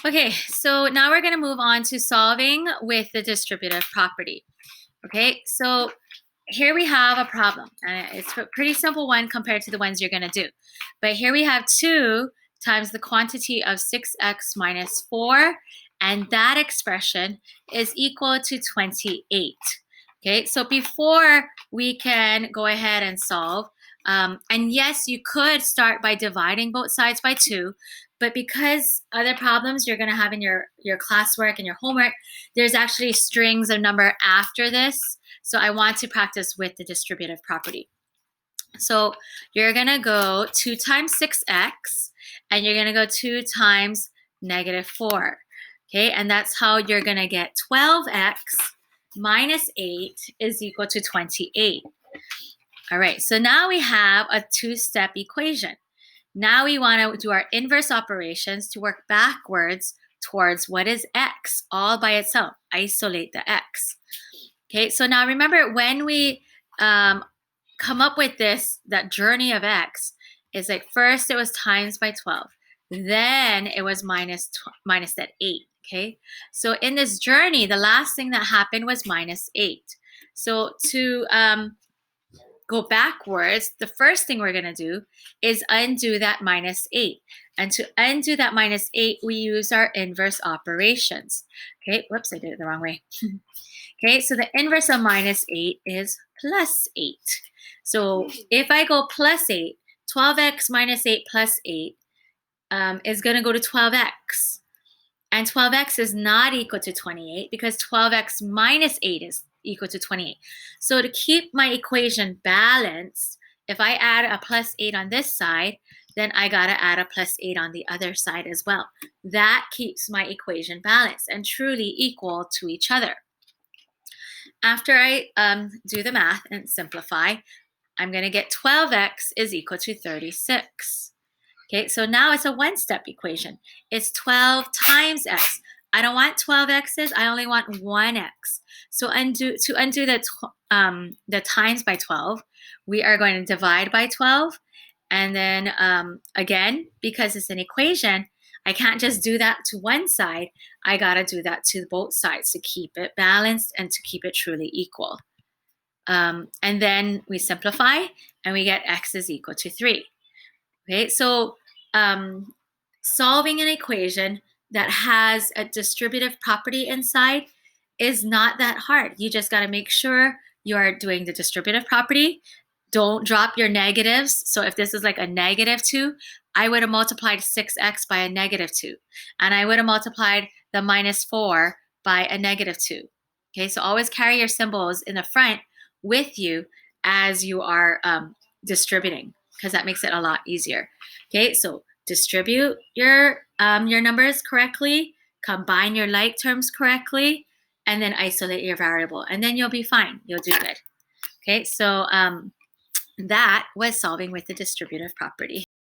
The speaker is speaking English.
Okay, so now we're going to move on to solving with the distributive property. Okay, so here we have a problem. It's a pretty simple one compared to the ones you're going to do. But here we have 2 times the quantity of 6x minus 4, and that expression is equal to 28. Okay, so before we can go ahead and solve, and yes, you could start by dividing both sides by 2, but because other problems you're going to have in your classwork and your homework, there's actually strings of number after this. So I want to practice with the distributive property. So you're going to go 2 times 6x, and you're going to go 2 times negative 4. Okay, and that's how you're going to get 12x minus 8 is equal to 28. All right, so now we have a 2-step equation. Now we want to do our inverse operations to work backwards towards what is x all by itself. Isolate the x. Okay, so now remember when we come up with this, that journey of x is like first it was times by 12. Then it was minus that 8. Okay, so in this journey, the last thing that happened was minus 8. So to go backwards, the first thing we're going to do is undo that minus 8. And to undo that minus 8, we use our inverse operations. Okay, whoops, I did it the wrong way. Okay, so the inverse of minus 8 is plus 8. So if I go plus 8, 12x minus 8 plus 8 is going to go to 12x. And 12x is not equal to 28 because 12x minus 8 is equal to 28. So to keep my equation balanced, if I add a plus 8 on this side, then I got to add a plus 8 on the other side as well. That keeps my equation balanced and truly equal to each other. After I do the math and simplify, I'm going to get 12x is equal to 36. Okay, so now it's a 1-step equation. It's 12 times x. I don't want 12 x's, I only want 1x. So to undo the times by 12, we are going to divide by 12. And then again, because it's an equation, I can't just do that to one side. I got to do that to both sides to keep it balanced and to keep it truly equal. And then we simplify and we get x is equal to 3. Okay, so solving an equation that has a distributive property inside is not that hard. You just got to make sure you are doing the distributive property. Don't drop your negatives. So if this is like a negative 2, I would have multiplied 6x by a negative 2. And I would have multiplied the minus 4 by a negative 2. Okay, so always carry your symbols in the front with you as you are distributing, because that makes it a lot easier. Okay, so distribute your numbers correctly, combine your like terms correctly, and then isolate your variable, and then you'll be fine. You'll do good. Okay, so that was solving with the distributive property.